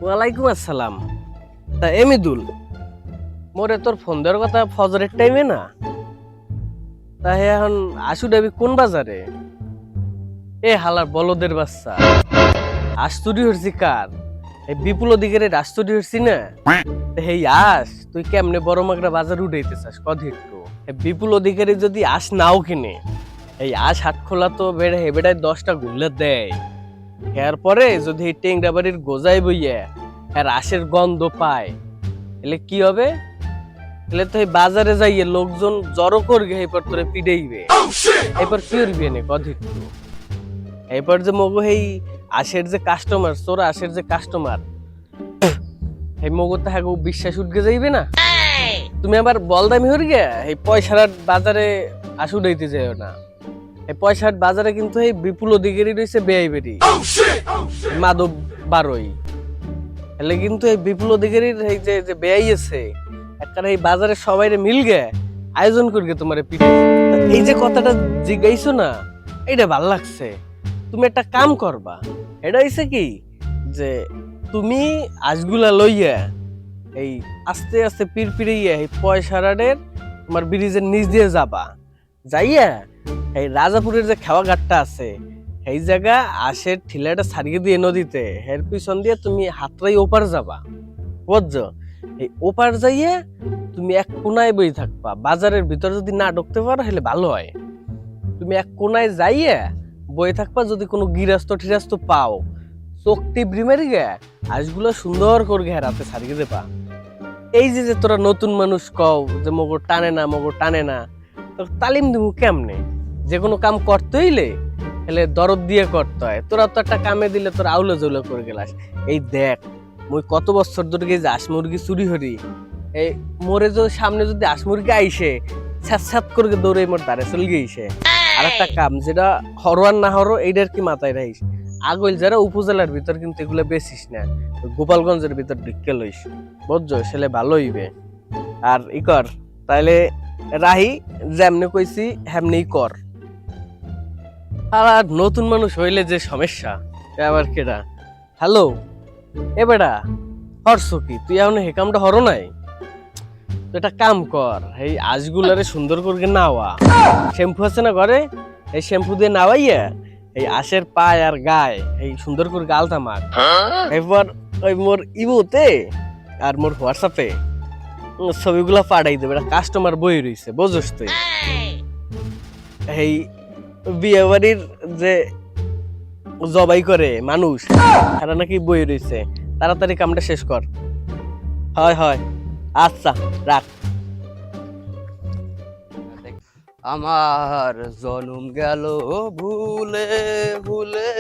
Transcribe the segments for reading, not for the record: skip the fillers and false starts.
ওয়ালাইকুম আসসালাম। তা এমিদুল, মোরে তোর ফোন দেওয়ার কথা ফজরের টাইমে না? তা এখন আসু ডাবি কোন বাজারে? এ হালার বলদের বাচ্চা, আস্তুরি হচ্ছি কার? এই বিপুল অধিকারের আস্তুরি হচ্ছি না? হেই আস তুই কেমনে বড় মাগরা বাজার উঠাইতে চাস কদি একটু? বিপুল অধিকারী যদি আস নাও কিনে, এই আস হাট খোলা তো বেড়ে হে বেড়ায় 10টা গুল্লা দেয়। এরপরে যদি এই টেংরা বাড়ির গোজাই বইয়া আর আশের গন্ধ পায়, তাহলে কি হবে? তাহলে তো এই বাজারে যাইয়ে লোকজন জড়ো করবে, এরপর তোরে পিড়াইবে। এরপর কি করবি নে কদি একটু? এরপর যে মগো এই আশের যে কাস্টমার, তোরা আশের যে কাস্টমার, এই মগো তো হ্যাঁ বিশ্বাস উঠকে যাইবে না? তুমি আবার বলদামি হর গিয়া এই পয়সার বাজারে আসু উঠাইতে যাইও না। এই পয়সার বাজারে কিন্তু এই বিপুল অধিকারী রয়েছে বেআই বেরি মাদক বারোই। এলে কিন্তু এই বিপুল অধিকারীর এই যে বেআই আছে একটা এই বাজারে সবাই মিল গে আয়োজন করবে তোমার পিঠে। এই যে কথাটা জিজ্ঞাইছো না, এইটা ভাল লাগছে। তুমি একটা কাম করবা, এটা হইছে কি যে তুমি আজগুলা লইয়া এই আস্তে আস্তে পিড়পিড়িয়ে এই পয়সারাডের তোমার ব্রিজের নিচ দিয়ে যাবা, যাইয়া এই রাজাপুরের যে খেওয়া ঘাটটা আছে এই জায়গা আশের ঠিলাটা ছাড়িয়ে দিয়ে নদীতে এর পিছন দিয়ে তুমি হাতরাই ওপার যাবা, বুঝছো? এই ওপার যাইয়ে তুমি এক কোনায় বই থাকবা। বাজারের ভিতর যদি না ঢুকতে পারো হলে ভালো হয়। তুমি এক কোনায় যাইয়ে বই থাকবা, যদি কোনো গিরাস্ত ঠিরাস্ত পাও চোখটি ব্রিমেরি গে আজগুলো সুন্দর করে রাতে ছাড়িয়ে দেবা। এই যে যে তোরা নতুন মানুষ কও যে মগর টানে না মগর টানে না, তো তালিম দিমু কেমনে? যে কোনো কাম করতে হইলে তাহলে দরদ দিয়ে করতে হয়। তোরা তো একটা কামে দিলে তোরা আউলে জৌলে করে গেলাস। এই দেখ মুই কত বছর ধরে গেছি হাঁস মুরগি চুরি হরি, এই মোরে যদি সামনে যদি হাঁস মুরগি আইসে স্যাঁত স্যাঁত করে দৌড়ে মোর দাঁড়ে চলে গিয়েছে। আর একটা কাম যেটা হরওয়ার না হরো এইটার কি মাথায় রাখিস, আগল যারা উপজেলার ভিতর কিন্তু এগুলো বেচিস না, গোপালগঞ্জের ভিতর ঢুকে লইস, বুঝছো? সেলে ভালো হইবে। আর ই কর তাইলে রাহি, যেমনি কইছি হেমনি কর। আর নতুন মানুষ হইলে যে সমস্যা, আবার কেডা? হ্যালো এ বেটা, হরছ কি তুই? এখন হে কামটা হরো নাই? তো একটা কাম কর, এই আঁশগুলারে সুন্দর করে নাওয়া, শ্যাম্পু আছে না ঘরে, এই শ্যাম্পু দিয়ে নাওয়াইয়া এই আশের পায় আর গায়ে এই সুন্দর করে গালতা মাখ। এরপর ওই মোর ইমোতে আর মোর হোয়াটসঅ্যাপে ছবিগুলা পাঠাই দেবে। কাস্টমার বই রইছে, বুঝছ তুই? এই বিয়ে বাড়ির যে জবাই করে মানুষ তারা নাকি বই রইছে, তাড়াতাড়ি কামটা শেষ কর। হয় হয়, আচ্ছা রাখ। আমার জনম গেল ভুলে ভুলে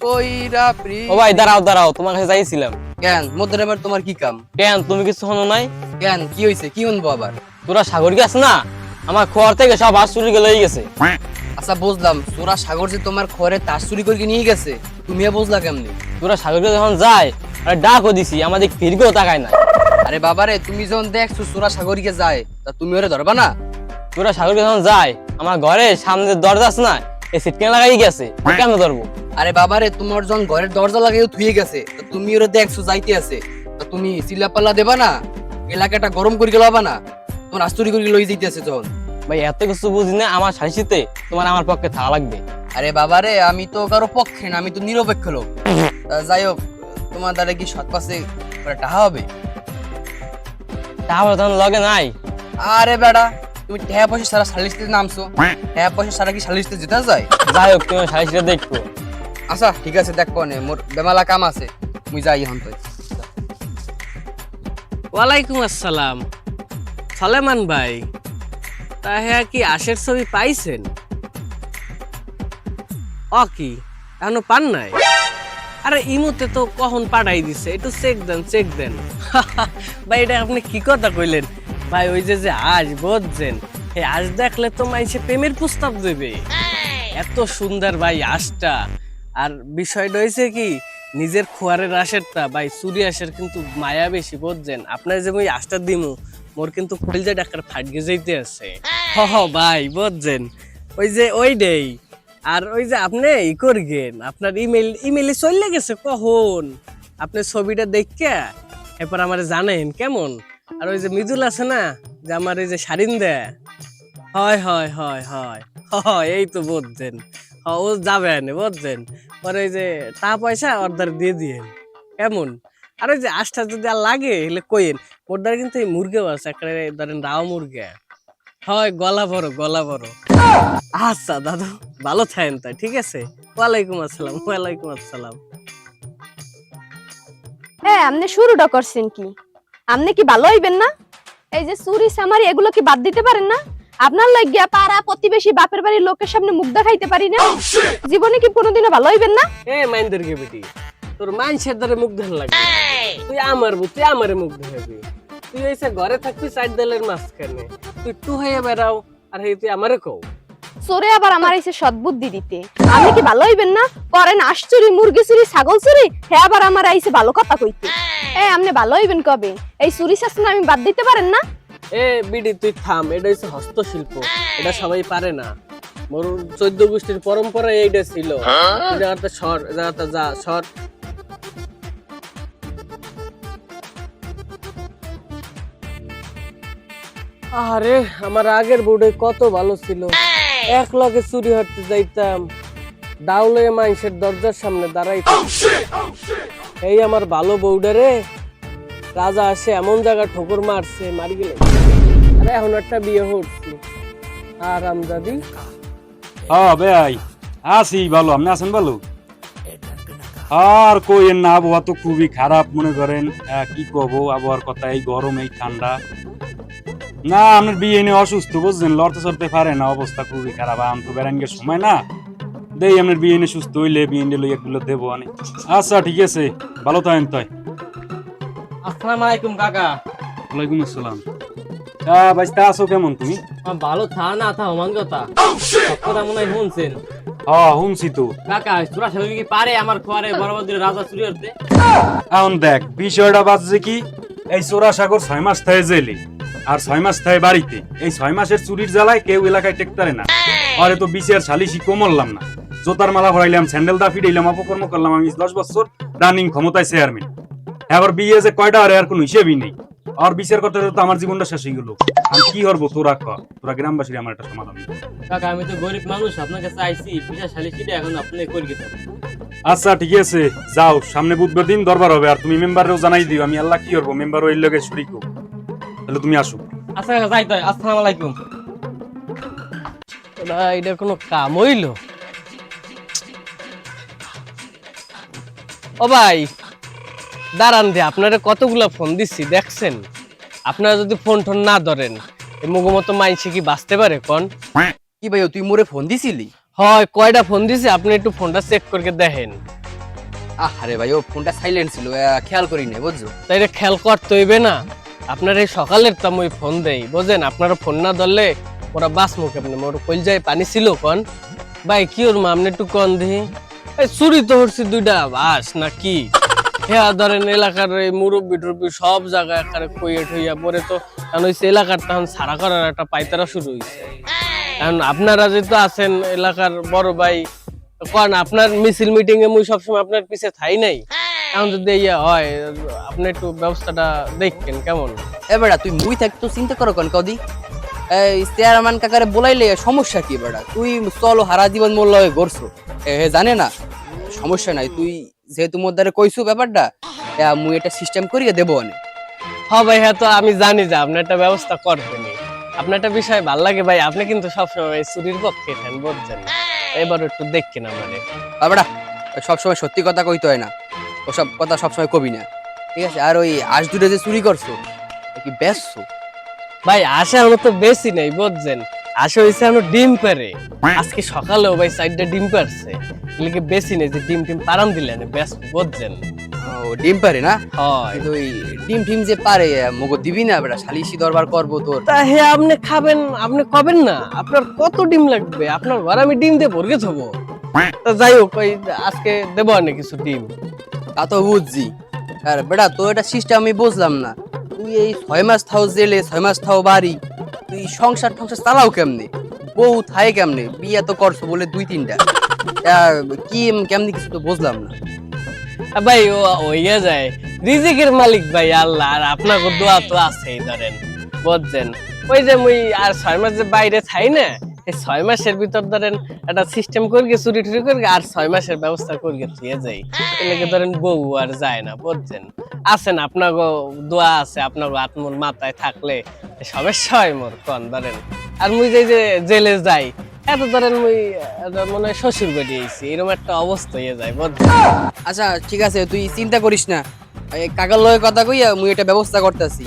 কইরা ও ভাই দাঁড়াও দাঁড়াও, তোমার কাছে যাইছিলাম। কেন মধ্যে আবার তোমার কি কাম? কেন তুমি কিছু শোনো নাই? কেন কি হইছে? কি শুনবো আবার? তোরা সাগর গেছ না, আমার খোয়ার থেকে সব হাঁস চুরি গেলে গেছে। আচ্ছা বুঝলাম, তোরা সাগর যে তোমার ঘরে তাস চুরি করে নিয়ে গেছে, তুমিও বুঝলা কেমনি? তোরা সাগরকে যখন যায় আরে ডাকও দিছি, আমাদের ফিরকেও তাকায় না। আরে বাবারে, তুমি যখন দেখছো তোরা সাগরকে যায়, তা তুমি ওরে ধরবা না? তোরা সাগরকে যখন যায় আমার ঘরে সামনে দরজা আছে না, এই সিটকেন লাগাই গেছে, কেন ধরবো? আরে বাবারে, তোমার যখন ঘরের দরজা লাগাইও থুয়ে গেছে, তা তুমি ওরে দেখছো যাইতে আছে, তা তুমি চিল্লাপাল্লা দেবা না? এলাকাটা গরম করে গেলাবা না? তোমার আস্তুরি করে লই যাইতে আছে যখন। ভাই এত কিছু বুঝি না, আমার সালিশিতে তোমার আমার পক্ষে থাকা লাগবে। আরে বাবারে, আমি তো কারো পক্ষে না, আমি তো নিরপেক্ষ লোক। যাই হোক, তোমার দ্বারা কি সৎ পাশে টাকা হবে? তাহলে তখন লগে নাই। আরে বেড়া, তুমি টাকা পয়সা সারা সালিশতে নামছো, টাকা পয়সা সারা কি সালিশতে যেতে যায়? যাই হোক তুমি সালিশিটা দেখো। আচ্ছা ঠিক আছে, দেখবো নে, মোর বেমালা কাম আছে, মুই যাই এখন তো। ওয়ালাইকুম আসসালাম সালেমান ভাই, তা হ্যাঁ কি আশের ছবি পাইছেন? অ কি এখনো পান নাই? আরে ইমুতে তো কখন পাঠাই দিছে, একটু চেক দেন চেক দেন। ভাই এটা আপনি কি কথা কইলেন ভাই? ওই যে যে আজ বুঝছেন, এই আজ দেখলে তো মাইসে প্রেমের প্রস্তাব দেবে, এত সুন্দর ভাই আশটা। আর বিষয়টা হয়েছে কি, নিজের খোয়ারের আশেরটা ভাই চুরি আশের কিন্তু মায়া বেশি, বুঝছেন? আপনার যে ওই আশটা দিমু মোর কিন্তু কলজা ডাক্তার ফাটকে যাইতে আছে। হ ভাই বুঝছেন, ওই যে ওই দেই। আর ওই যে আপনি ই করবেন, আপনার ইমেলে চলে গেছে কখন? আপনি ছবিটা দেখে এরপর আমার জানেন কেমন। আর ওই যে মৃদুল আছে না, যে আমার এই যে শাড়িন দেয়, হয় হয় হয় হয় হয়, এই তো বুঝছেন। ও যাবে না বুঝছেন, পরে ওই যে টাকা পয়সা অর্ডার দিয়ে দিয়ে কেমন। আর ওই যে আশটা যদি আর লাগে এলে কইেন, ওর দ্বারা কিন্তু এই মুরগিও আছে, একটা ধরেন রাও মুরগা হয়, গলা বড় গলা বড়। আচ্ছা দাদু, ভালো থাকেন তাই, ঠিক আছে। ওয়ালাইকুম আসসালাম, ওয়ালাইকুম আসসালাম। হ্যাঁ, আপনি শুরুটা করছেন কি? আপনি কি ভালো হইবেন না? এই যে চুরি চামারি এগুলো কি বাদ দিতে পারেন না? আপনার লাগিয়া পাড়া প্রতিবেশী বাপের বাড়ির লোকের সামনে মুখ দেখাইতে পারি না, জীবনে কি কোনোদিনও ভালো হইবেন না? এ মাইন্দের গে বেটি, তোর মানুষের দ্বারা মুখ ধরে লাগবে। তুই আমার তুই আমারে মুখ ধরবি। তুই এসে ঘরে থাকবি সাইড দেলের মাঝখানে, তুই টু হয়ে বেড়াও আর হে তুই আমারে কও। চোরে আবার আমার এসে সদ্বুদ্ধি দিতে, আপনি কি ভালো হইবেন না? করেন আশ চুরি, মুরগি চুরি, ছাগল চুরি, হ্যাঁ আবার আমার আইসে ভালো কথা কইতে। আপনি ভালো হইবেন কবে? এই চুরি শাসন আমি বাদ দিতে পারেন না? এ বিডি তুই থাম, এটা হচ্ছে হস্তশিল্প, এটা সবাই পারে না। মোর 14 গোষ্ঠীর পরম্পরা এইটা ছিল। এই জায়গাতে সর, এই জায়গাতে যা সর। আরে আমার আগের বউটা কত ভালো ছিল, এক লগে চুরি হতে যাইতাম, ডাউলে মানুষের দরজার সামনে দাঁড়াইতাম। এই আমার ভালো বউটা রে, রাজা আসে এমন জায়গা ঠোকর মারছে, মারি গেলে। আরে এখন একটা বিয়ে হচ্ছে। আরাম দাদি। হ্যাঁ ভাই, আছি ভালো। আপনি আছেন ভালো? আর কইেন না, আবহাওয়া তো খুবই খারাপ। মনে করেন কি কব, আবহাওয়ার কথা, এই গরম এই ঠান্ডা। না আপনার বিয়ে নিয়ে অসুস্থ বুঝছেন, লড়তে চড়তে পারে না, অবস্থা খুবই খারাপ। আম তো বেড়াঙ্গের সময় না, দেই আপনার বিয়ে নিয়ে সুস্থ হইলে বিয়ে নিয়ে লইয়া এগুলো দেবো আনি। আচ্ছা ঠিক আছে, ভালো থাকেন তাই। আসসালামু আলাইকুম কাকা। ওয়ালাইকুম আসসালাম। বাইস্তা আছো কেমন তুমি? ভালো থা না থা ওমান কথা, সব কথা মনে হয় শুনছেন। হ্যাঁ শুনছি তো। কাকা চোরা সাহেব কি পারে আমার খোয়ারে বরাবর দিনে রাজা চুরি করতে? এখন দেখ বিষয়টা বাজছে কি, এই চোরা সাগর 6 মাস থাকে জেলে আর 6 মাস থাকে বাড়িতে। এই 6 মাসের চুরির জ্বালায় কেউ এলাকায় টেকতারে না। আরে তো বিচার সালিশি কমলাম না, জোতার মালা ভরাইলাম, স্যান্ডেল দা ফিরাইলাম, অপকর্ম করলাম। আমি 10 বছর রানিং ক্ষমতায় চেয়ারম্যান, এবার বিয়ে যে কয়টা আর কোনো হিসেবই নেই। আর বিচার করতে তো আমার জীবনটা শেষ হয়ে গেল। আমি কি করবো, তোরা তোরা গ্রামবাসীর আমার একটা সমাধান দিবি। কাকা আমি তো গরিব মানুষ, আপনার কাছে আইছি, পিছা শালিশিটা এখন আপনি করি গেছেন। আচ্ছা ঠিক আছে, যাও, সামনে বুধবার দিন দরবার হবে, আর তুমি মেম্বারও জানাই দিও। আমি আল্লাহ কি করবো, মেম্বার ওই লগে শরীক হোক। তাহলে তুমি আসো। আচ্ছা কাকা যাই তাই, আসসালামু আলাইকুম। না এটা কোনো কাম হইল? ও ভাই দাঁড়ান দে, আপনারা কতগুলা ফোন দিচ্ছি দেখছেন। আপনারা যদি ফোন টোন না ধরেন, এই মুগো মতো মাইনসে কি বাঁচতে পারে কোন? কি ভাই, তুই মোরে ফোন দিছিলি? হয়, কয়টা ফোন দিছি, আপনি একটু ফোনটা চেক করে দেখেন। আরে ভাই, ও ফোনটা সাইলেন্ট ছিল, খেয়াল করি নাই বুঝছো। তাই রে, খেয়াল করতে হইবে না? আপনার এই সকালের তো আমি ফোন দেই বোঝেন, আপনারা ফোন না ধরলে ওরা বাস মুখে আপনি মোর কইল যায় পানি ছিল কোন? ভাই কি ওর মা, আপনি একটু কন দিই। এই চুরি তো হচ্ছে 2টা বাস নাকি? হ্যাঁ ধরেন এলাকার এই মুরব্বি টুরব্বি সব জায়গায় একারে কইয়ে ঠইয়া পরে তো কারণ ওই এলাকার তখন সারা করার একটা পাইতারা শুরু হয়েছে। কারণ আপনারা যেহেতু আছেন এলাকার বড় ভাই, কারণ আপনার মিছিল মিটিং এ মুই সবসময় আপনার পিছে থাই নাই। এখন যদি ইয়া হয়, আপনি একটু ব্যবস্থাটা দেখবেন কেমন? বেড়া তুই মুই থাক তো চিন্তা করো কোন কদি। এই চেয়ারম্যান কাকারে বলাইলে সমস্যা কি বেড়া? তুই চলো হারা জীবন মোর লগে গড়ছো, জানে না সমস্যা নাই। তুই যেহেতু মোর দ্বারা কইছো ব্যাপারটা, মুই এটা সিস্টেম করিয়ে দেবো অনেক। হ্যাঁ ভাই, হ্যাঁ তো আমি জানি যে আপনি একটা ব্যবস্থা করবেনই। আপনার একটা বিষয় ভাল লাগে ভাই, আপনি কিন্তু সবসময় চুরির পক্ষে থাকেন বুঝছেন। এবার একটু দেখেন আমারে। বেড়া সবসময় সত্যি কথা কইতে হয় না, ওসব কথা সবসময় কবি না, ঠিক আছে? আর ওই আজ দুটো যে চুরি করছো কি বেচছো? ভাই আশা আমরা তো বেশি নেই বুঝছেন, আশা হয়েছে আমরা ডিম পারে। আজকে সকালেও ভাই 4টা ডিম পারছে, এগুলিকে বেশি নেই যে ডিম টিম পারাম দিলেন বেশ বুঝছেন। ও ডিম পারে না? হয় কিন্তু ওই ডিম টিম যে পারে মগো দিবি না বেটা, সালিশি দরবার করবো তোর। তা হে আপনি খাবেন, আপনি কবেন না? আপনার কত ডিম লাগবে? আপনার ঘরে আমি ডিম দিয়ে ভরকে থবো। তা যাই হোক, ওই আজকে দেবো অনেক কিছু ডিম। তা তো বুঝছি, আর বেটা তো এটা সিস্টেম আমি বুঝলাম না। তুই এই 6 মাস থাও জেলে, 6 মাস থাও বাড়ি, তুই সংসার টংসার চালাও কেমনে? বউ থাই কেমনে? বিয়ে তো করছো বলে 2-3টা, কি কেমনি কিছু তো বুঝলাম না। ভাই ও হইয়া যায়, রিজিকের মালিক ভাই আল্লাহ, আর আপনার দোয়া তো আছেই ধরেন, বুঝছেন। ওই যে মুই আর 6 মাস যে বাইরে থাই না, এই 6 মাসের ভিতর ধরেন একটা সিস্টেম করিয়ে চুরি টুরি করে আর 6 মাসের ব্যবস্থা করিয়ে দিয়ে যাই, এলাকে ধরেন বউ আর যায় না, বুঝছেন। আছেন আপনার দোয়া আছে, আপনার আত্মর মাথায় থাকলে সমস্যা হয় মোর কন ধরেন। আর মুই যে জেলে যাই, এত ধরেন মুই মনে হয় শ্বশুর বাড়ি আইছি, এরকম একটা অবস্থা হয়ে যায়, বুঝছেন। আচ্ছা ঠিক আছে, তুই চিন্তা করিস না, এই কাকার লগে কথা কইয়া মুই এটা ব্যবস্থা করতেছি,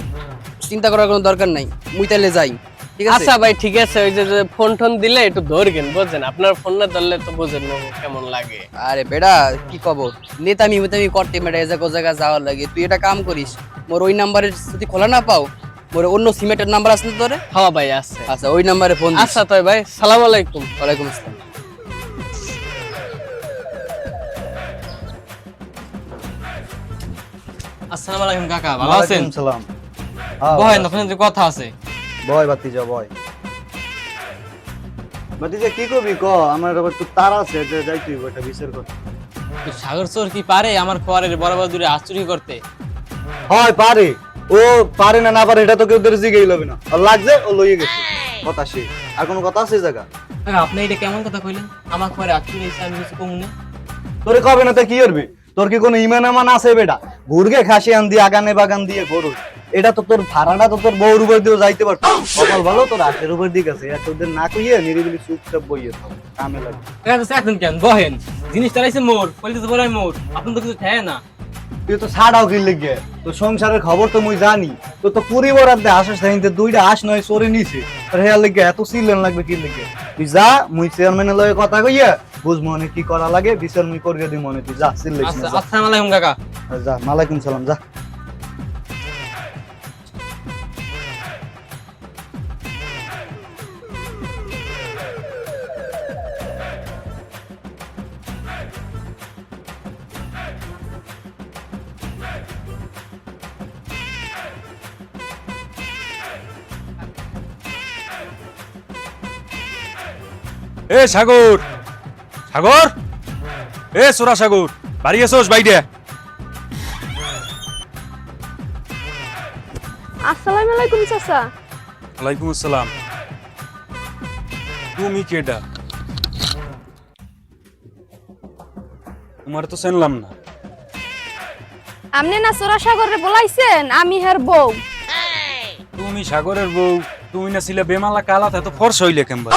চিন্তা করার কোনো দরকার নাই, মুই তাইলে যাই, ঠিক আছে? আচ্ছা ভাই ঠিক আছে, ওই যে ফোন টোন দিলে একটু ধরবেন, বুঝছেন। আপনার ফোন না ধরলে তো বুঝেন না কেমন লাগে। আরে বেটা কি কব, নেতামি মেতামি করতে মেটা এ জায়গা যাওয়ার লাগে, তুই এটা কাম করিস, মোর ওই নাম্বারের যদি খোলা না পাও, মোর অন্য সিমেটের নাম্বার আছে না তোরে? হ্যাঁ ভাই আছে। আচ্ছা ওই নাম্বারে ফোন দিস। আচ্ছা তাই ভাই, সালাম আলাইকুম। ওয়ালাইকুম আসসালাম। আসসালামু আলাইকুম কাকা, ভালো আছেন? ওয়ালাইকুম সালাম। হ্যাঁ, বহেন, আপনার সাথে কথা আছে। বয় বাতিজা বয়। বাতিজা কি করবি ক, আমার আবার একটু তার আছে, যে যাই তুই ওটা বিচার কর। তো সাগর চোর কি পারে আমার খোয়ারের বরাবর দূরে আচুরি করতে? হয় পারে, ও পারে না না পারে এটা তো কেউ তোর জিগেই লবে না, আর লাগছে ও লইয়ে গেছে, কথা সে। আর কোনো কথা আছে এই জায়গা? কাকা আপনি এটা কেমন কথা কইলেন? আমার খোয়ারে আচুরি এসে আমি কিছু কমুনে? তোরে কবে না তো কি করবি? তোর কি কোনো ইমান আমান আছে বেটা? ঘুরগে খাসি আন দিয়ে আগানে বাগান দিয়ে গরু, এটা তো তোর ভাড়াটা তো তোর বউর উপর দিয়েও যাইতে পারতো। সকাল ভালো তোর হাতের উপর দিক আছে, আর তোদের না কইয়ে নিরিবিলি চুপচাপ বইয়ে থাকো, কামে লাগে। কাকা তো এখন কেন বহেন, জিনিস চালাইছে মোর, কইতে তো বলাই মোর, আপনি তো কিছু খায় না। তুই তো ছাড়াও কি লিখে, তোর সংসারের খবর তো মুই জানি, তোর তো পরিবার আদে হাঁস থাইতে দুইটা হাঁস নয় চরে নিছে, তোর হেয়ার লিখে এত সিলেন লাগবে কি লিখে? তুই যা, মুই চেয়ারম্যানের লগে কথা কইয়া বুঝ মনে কি করা লাগে, বিচার মুই করিয়ে দিই মনে, তুই যা সিলেন। আচ্ছা আসসালামু আলাইকুম কাকা। যা, ওয়ালাইকুম সালাম, যা। এ সাগর, সাগর, এ সোরা সাগর, বাড়ি এসোস বাইরে। আসসালামু আলাইকুম চাচা। ওয়ালাইকুম আসসালাম। তুমি কেডা? তোমার তো চিনলাম না। আপনি না চোরা সাগরে বলাইছেন, আমি হের বউ। তুমি সাগরের বউ? তুমি না ছিলে বেমালা কালাত, এত ফর্স হইলে কেমবা?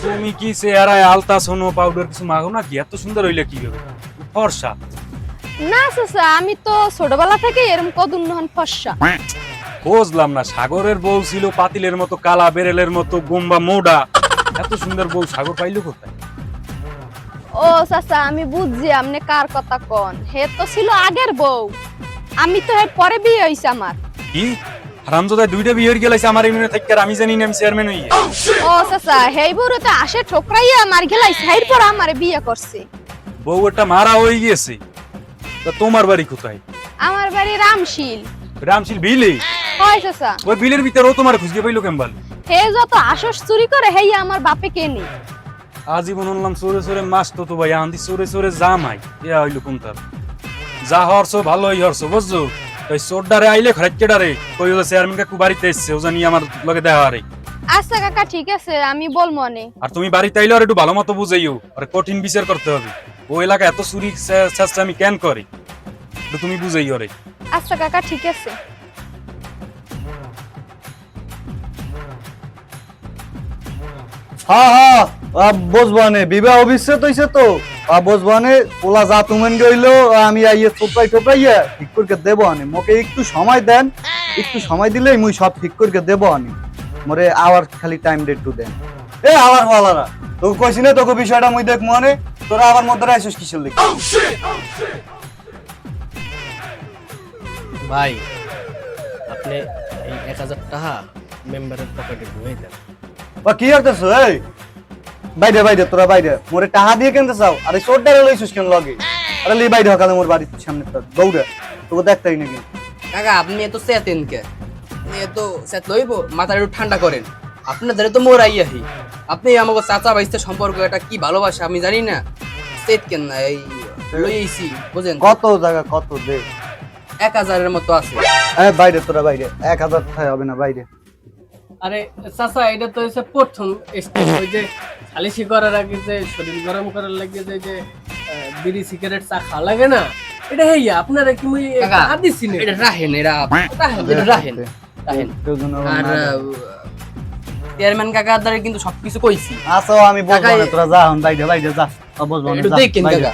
তুমি কি চেহারায় আলতা সোনো পাউডার কিছু মাগো না কি? এত সুন্দর হইলে কি হবে ফর্সা? না চাচা, আমি তো ছোটবেলা থেকে এরকম কদুন নহন ফর্সা। বুঝলাম না, সাগরের বউ ছিল পাতিলের মতো কালা, বেরেলের মতো গোম্বা মোডা, এত সুন্দর বউ সাগর পাইলো কোথায়? ও চাচা, আমি বুঝছি আপনি কার কথা কন, হে তো ছিল আগের বউ, আমি তো এর পরে বিয়ে হইছে আমার। কি হারামজাদা দুইটা বিয়ে হয়ে গেলাইছে আমার ইউনিয়নে থেকে, আর আমি জানি না আমি চেয়ারম্যান হইয়া। ও চাচা, হেই বউরে তো আসে ঠোকরাইয়া মার গেলাইছে, হের পর আমারে বিয়ে করছে। বউ একটা মারা হয়ে গিয়েছে। তা তোমার বাড়ি কোথায়? আমার বাড়ি রামশীল। রামশীল বিলে? হয় চাচা, ওই বিলের ভিতরে ও তোমার খুঁজে পাইলো কেমবাল? হে যত আসস চুরি করে হেই আমার বাপে কেনে। আজীবন হলাম চোরে চোরে মাস তো ভাই, আন্দি চোরে চোরে জামাই, ইয়া হইলো কোন তার? যা হরছো ভালোই হরছো, বুঝছো? ওই চোরডারে আইলে খরাইকেডারে কই হলো চেয়ারম্যান কাকু বাড়িতে এসছে, ও জানি আমার লগে দেখা হারে। আচ্ছা কাকা ঠিক আছে, আমি বল মনে। আর তুমি বাড়িতে আইলে আর একটু ভালো মতো বুঝাইও, আর কঠিন বিচার করতে হবে। ও এলাকা এত চুরি চেষ্টা আমি কেন করি, একটু তুমি বুঝাইও রে। আচ্ছা কাকা ঠিক আছে। হ্যাঁ হ্যাঁ, বসবানে বিবাহ বিচ্ছেদ হইছে তো, বসবানে পোলা যা তুমেন গইলো, আমি আইয়ে টোপাই টোপাইয়া ঠিক করে দেবো আনে, মোকে একটু সময় দেন, একটু সময় দিলেই মুই সব ঠিক করে দেবো আনে, মোরে আওয়ার খালি টাইম ডেট টু দেন। এ আবার বলারা তোকে কইছি না, তোকে বিষয়টা মুই দেখ মনে, তোরা আবার মধ্যে আইসিস কিসের লিখে? ভাই আপনি এই 1000 টাকা মেম্বারের পকেটে ঢুকিয়ে দেন। বা কি করতেছ? এই বাইরে বাইরে, তোরা বাইরে, মোরে টাকা দিয়ে কিনতে চাও? আরে চোরটারে লইছিস কেন লগে? আরে লি বাইরে হকালে মোর বাড়ির সামনে দৌড়ে, তোকে দেখতেই না কিন্তু। কাকা আপনি এত চেতেন কে? আপনি এত চেত লইব, মাথাটা একটু ঠান্ডা করেন। আপনাদের তো মোর আইয়াহি, আপনি আমাকে চাচা ভাইস্তে সম্পর্ক এটা কি ভালোবাসা আমি জানি না, চেত কেন না? এই লই আইছি বুঝেন কত জায়গা কত দে 1000 মতো আছে। বাইরে তোরা বাইরে 1000 টাকা হবে না বাইরে। আরে চাচা এটা তো হচ্ছে প্রথম স্টেপ। ওই যে সালিশি করার আগে যে শরীর গরম করার লাগে যে বিড়ি সিগারেট চা খাওয়া লাগে না, এটা হেইয়া আপনারা কি মুই কাকা, আদিছি না এটা রাহেন এটা রাহেন। কেউ যেন আর না দেয়। চেয়ারম্যান কাকার দ্বারা কিন্তু সবকিছু কইছি। আসো আমি বলবো কাকা, না, তোরা যা এখন বাইরে বাইরে যা। বলবো না, একটু যা, দেখেন বাইরে। কাকা।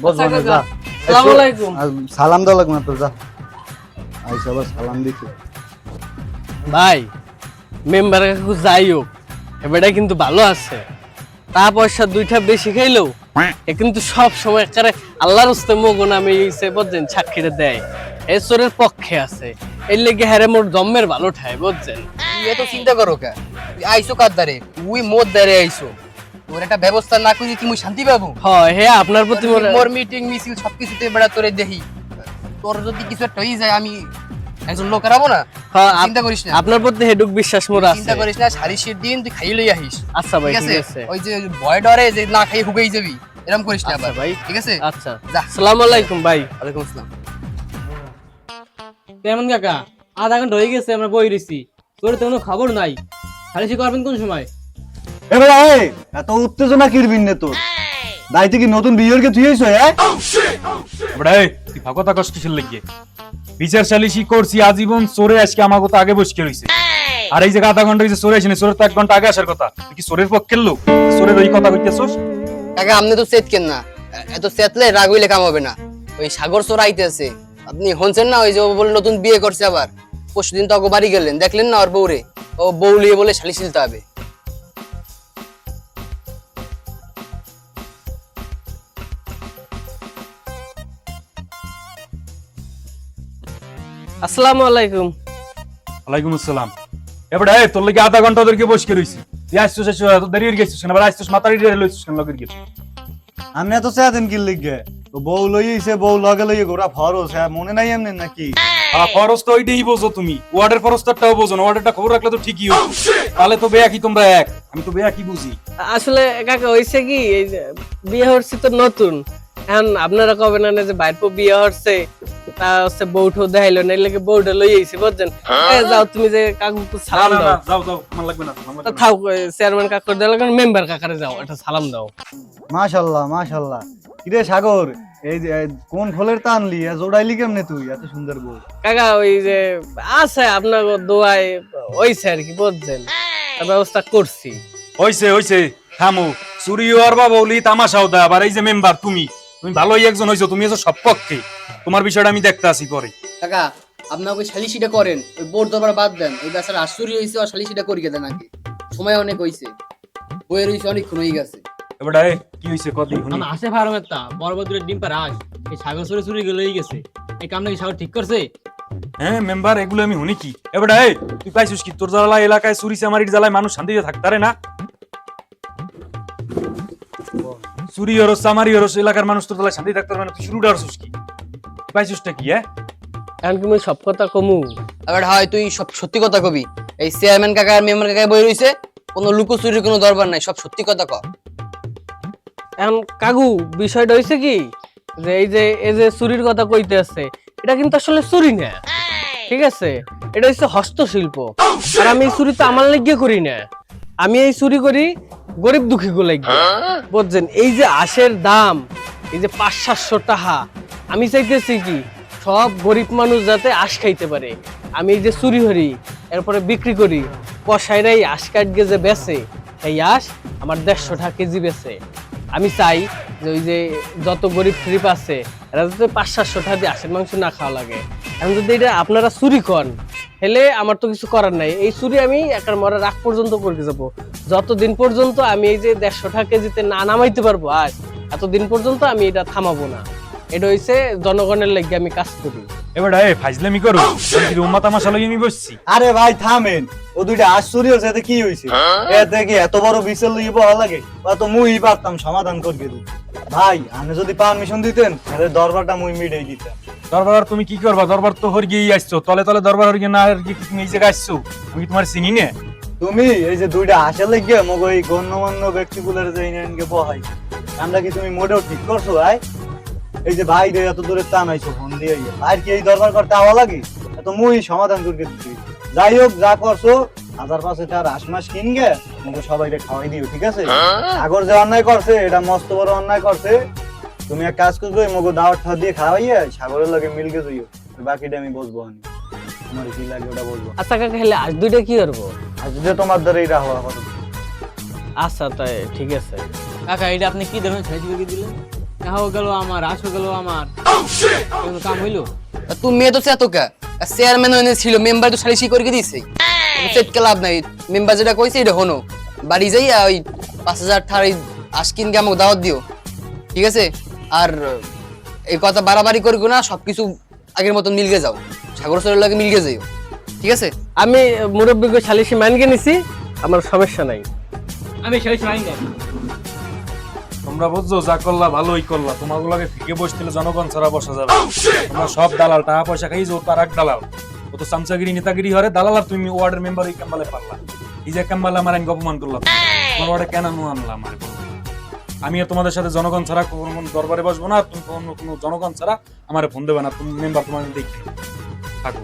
বলবো না, কাকা, যা। আসসালামু আলাইকুম। আর সালাম দেওয়া লাগবে না তোর, যা আইসা আবার সালাম দিতে। ভাই মেম্বার কাকু যাই হোক এবারে কিন্তু ভালো আছে, তা পয়সা দুইটা বেশি খাইলেও এ কিন্তু সব সময় একেবারে আল্লাহর হস্তে মগন আমি বুঝছেন সাক্ষীরে দেয়, এই চোরের পক্ষে আছে। এর লেগে হ্যারে মোর জম্মের ভালো ঠায় বুঝছেন। তুই এত চিন্তা করো কে? তুই আইসো কার দ্বারে? তুই মোর দ্বারে আইসো। তোর একটা ব্যবস্থা না করি কি মুই শান্তি পাবো? হয় হে আপনার প্রতি মোর মিটিং মিছিল সবকিছুতে বেড়া তোরে দেখি। তোর যদি কিছু একটা হয়ে যায় আমি একজন লোক হারাবো না? হ্যাঁ, চিন্তা করিস না। আপনার প্রতি হেডুক বিশ্বাস মোর আছে। চিন্তা করিস না, সারিসের দিন তুই খাইয়ে লই আহিস। আচ্ছা ভাই ঠিক আছে? ঠিক আছে। ওই যে ভয় ডরে যে না খাই হুগাই যাবি, এরকম করিস না আচ্ছা আবার ভাই। ঠিক আছে? আচ্ছা যা। আসসালামু আলাইকুম ভাই। ওয়ালাইকুম আসসালাম। কেমন কাকা? আধা ঘন্টা হয়ে গেছে আমরা বই রইছি, তোর তো কোনো খবর নাই। সালিশি করবেন কোন সময়? এবার এত উত্তেজনা কিরবিন নে তোর? দাইতে কি নতুন বিয়েরকে তুই হইছ? এবারে তুই ভাগতা কষ্ট কিসের লাগিয়ে? বিচার সালিশি করছি আজীবন, চোরে আজকে আমার কথা আগে বসকে রইছে। আর এই যে আধা ঘন্টা হইছে চোরে আসেনি, চোরের তো 1 ঘন্টা আগে আসার কথা। তুই কি চোরের পক্ষের লোক? চোরের ওই কথা কইতেছস? কাকা আপনি তো সেট কেন না, এত সেটলে রাগ হইলে কাম হবে না। ওই সাগর চোর আইতেছে, আপনি হনছেন না? ওই যে ও বলে নতুন বিয়ে করছে, আবার পরশুদিন তো আগে বাড়ি গেলেন, দেখলেন না ওর বউরে? ও বউ লিয়ে বলে সালিশি দিতে হবে। আসসালামু আলাইকুম। ওয়ালাইকুম আসসালাম। এবারে তোর লাগি আধা ঘন্টা ওদেরকে বসকে রইছি। তুই আসছিস দেরি হয়ে গেছিস কেন? আবার আসছিস মাতারি দিয়ে লইছিস কেন লগের গিয়ে? আমি এত চেতেন কি লিখে? তো বউ লইছে, বউ লগে লইয়ে ঘোরা ফরজ, হ্যাঁ মনে নাই এমনি নাকি? ফরজ তো ওইটাই বোঝো তুমি, ওয়ার্ডের ফরজটাও বোঝো না। ওয়ার্ডেরটা খবর রাখলে তো ঠিকই হতো। তাহলে তো বেয়া কি তোমরা এক, আমি তো বেয়া কি বুঝি। আসলে কাকা হইছে কি, এই যে বিয়ে হচ্ছে তো নতুন, এখন আপনারা কবে না যে বাইর বিয়ে হচ্ছে, তা হচ্ছে বউঠো দেখাইলো না, এলাকে বউটা লই আইছে বুঝছেন। যাও তুমি যে কাকু সালাম দাও। যাও যাও, আমার লাগবে না, আমার লাগবে না। থাও চেয়ারম্যান কাকুর দেওয়া মেম্বার কাকারে যাও একটা সালাম দাও। মাশাআল্লাহ মাশাআল্লাহ। কিরে সাগর, এই যে কোন ফলের তা আনলি? জোড়াইলি কেমনে তুই এত সুন্দর বউ? কাকা ওই যে আছে আপনার দোয়ায় হইছে আর কি বুঝছেন, তার ব্যবস্থা করছি। হইছে হইছে, থামো। চুরি হওয়ার বা বলি তামাশাও দেয়। আবার এই যে মেম্বার তুমি, তুমি ভালোই একজন হইছো, তুমি হচ্ছে সব পক্ষে। তোমার বিষয়টা আমি দেখতে আসি পরে। কাকা আপনার ওই সালিশিটা করেন, ওই বোর দরবার বাদ দেন। ওই বেচারা আশ্চর্য হয়েছে, আর সালিশিটা করি কেন নাকি? সময় অনেক হয়েছে, বইয়ের হয়েছে অনেকক্ষণ হয়ে গেছে। এবারে কি হইছে কদি শুনি। আমার আসে ফার্মের তা বড় বড় ডিম পার আস, এই সাগর চুরি চুরি গেলে গেছে। এই কামটা কি সাগর ঠিক করছে? হ্যাঁ মেম্বার, এগুলো আমি শুনি কি? এবারে তুই পাইছিস কি? তোর জ্বালা এলাকায় চুরি চামারির জ্বালায় মানুষ শান্তিতে থাকতে পারে না? চুরি হরস চামারি হরস এলাকার মানুষ তোর জ্বালায় শান্তি থাকতে পারে না? তুই শুরুটা হরছিস কি? পাইছিসটা কি? এখন কি আমি সব কথা কমু? এবার হয় তুই সব সত্যি কথা কবি। এই চেয়ারম্যান কাকা আর মেম্বার কাকা বই রইছে, কোনো লুকোচুরির কোনো দরবার নাই, সব সত্যি কথা ক। এখন কাকু বিষয়টা হইছে কি, যে এই যে চুরির কথা কইতে আছে, এটা কিন্তু আসলে চুরি না, ঠিক আছে? এটা হচ্ছে হস্তশিল্প। আর আমি এই চুরি তো আমার লাগিয়ে করি না, আমি এই চুরি করি গরিব দুঃখী গো লাগিয়ে বুঝছেন। এই যে আশের দাম, এই যে 500-700 টাকা, আমি চাইতেছি কি সব গরিব মানুষ যাতে আশ খাইতে পারে। আমি এই যে চুরি করি, এরপরে বিক্রি করি, কসাইরাই আশ কাটকে যে বেচে, এই আশ আমার 150 টাকা কেজি বেচে। আমি চাই যে ওই যে যত গরিব ফ্রিপ আছে এরা যাতে 500-700 টাকা দিয়ে আশের মাংস না খাওয়া লাগে। এখন যদি এটা আপনারা চুরি করেন, হেলে আমার তো কিছু করার নাই। এই চুরি আমি একার মরা রাগ পর্যন্ত করে যাবো, যতদিন পর্যন্ত আমি এই যে 150 টাকা কেজিতে না নামাইতে পারবো আজ, এতদিন পর্যন্ত আমি এটা থামাবো না। এটা হইছে জনগণের লাগি আমি কাজ করি। এবারে ফাইজলামি করো, উম্মা তামাশা লাগি আমি বসছি। আরে ভাই থামেন, ও দুইটা আশ্চর্য হয়েছে, এতে কি হয়েছে? এতে কি এত বড় বিচার লইয়ে বলা লাগে? বা তো মুই পারতাম সমাধান করে দিই। ভাই আপনি যদি পারমিশন দিতেন তাহলে দরবারটা মুই মিটাই দিতাম। দরবার তুমি কি করবা? দরবার তো হরিগিয়ে আসছো, তলে তলে দরবার হরিগে না হরিগে তুমি এই জায়গায় আসছো? আমি তোমার চিনি না। তুমি এই যে দুইটা হাসে লেগে মগ ওই গণ্যমান্য ব্যক্তিগুলোর যে ইউনিয়নকে বহাই, আমরা কি তুমি মোটেও ঠিক করছো ভাই? এই যে ভাই রে এত দূরে টানাইছো ফোন দিয়ে ভাই কি এই দরবার করতে আওয়া লাগে তো মুই সমাধান করে দিচ্ছি। যাই হোক যা করছো 1000-500 হাঁস মাস কিনগে মুখে সবাইকে খাওয়াই দিও, ঠিক আছে? সাগর যে অন্যায় করছে এটা মস্ত বড় অন্যায় করছে। তুমি এক কাজ করবে মুখে দাওয়াত ঠাওয়াত দিয়ে খাওয়াইয়া সাগরের লগে মিলকে যাইও, বাকিটা আমি বসবো আমি, তোমার কি লাগে ওটা বলবো। আচ্ছা কাকা হেলে আজ দুইটা কি করবো? আর যদি তোমার দ্বারাই রাহো কথা। আচ্ছা তাই ঠিক আছে। কাকা এটা আপনি কি দেবেন সাইজ করে দিলেন? কাহাও গেল আমার, আসো গেল আমার, কোনো কাম হইলো? তা তুমি মেয়ে তো চেতকা চেয়ারম্যান হয়ে ছিল, মেম্বার তো সালিশি করে দিয়েছে, চেটকে লাভ নাই। মেম্বার যেটা কইছে এটা হনো, বাড়ি যাই ওই 5000 ঠাড়ি আশকিন কে আমাকে দাওয়াত দিও, ঠিক আছে? আর এই কথা বাড়াবাড়ি করবো না, সবকিছু আগের মতন মিলকে যাও, সাগর সরের লাগে মিলকে যাইও, ঠিক আছে? আমি মুরব্বীকে সালিশি মানকে নিছি, আমার সমস্যা নাই। আমি সালিশি মাইন দেব। তোমরা বুঝছো যা করলা ভালোই করলা, তোমাগুলোকে ফিকে বসছিলে জনগণ ছাড়া বসা যাবে। তোমরা সব দালাল টাকা পয়সা খাই যে তার এক দালাল, ও তো চামচাগিরি নেতাগিরি হরে দালাল, আর তুমি ওয়ার্ডের মেম্বার ওই কাম্বালে পারলা। এই যে কাম্বালে আমার আইন অপমান করলাম, তোমার ওয়ার্ডে কেন নু আনলা আমার? আমি আর তোমাদের সাথে জনগণ ছাড়া কোনো দরবারে বসবো না, তুমি কোনো জনগণ ছাড়া আমার ফোন দেবে না, তুমি মেম্বার তোমার দেখি থাকো।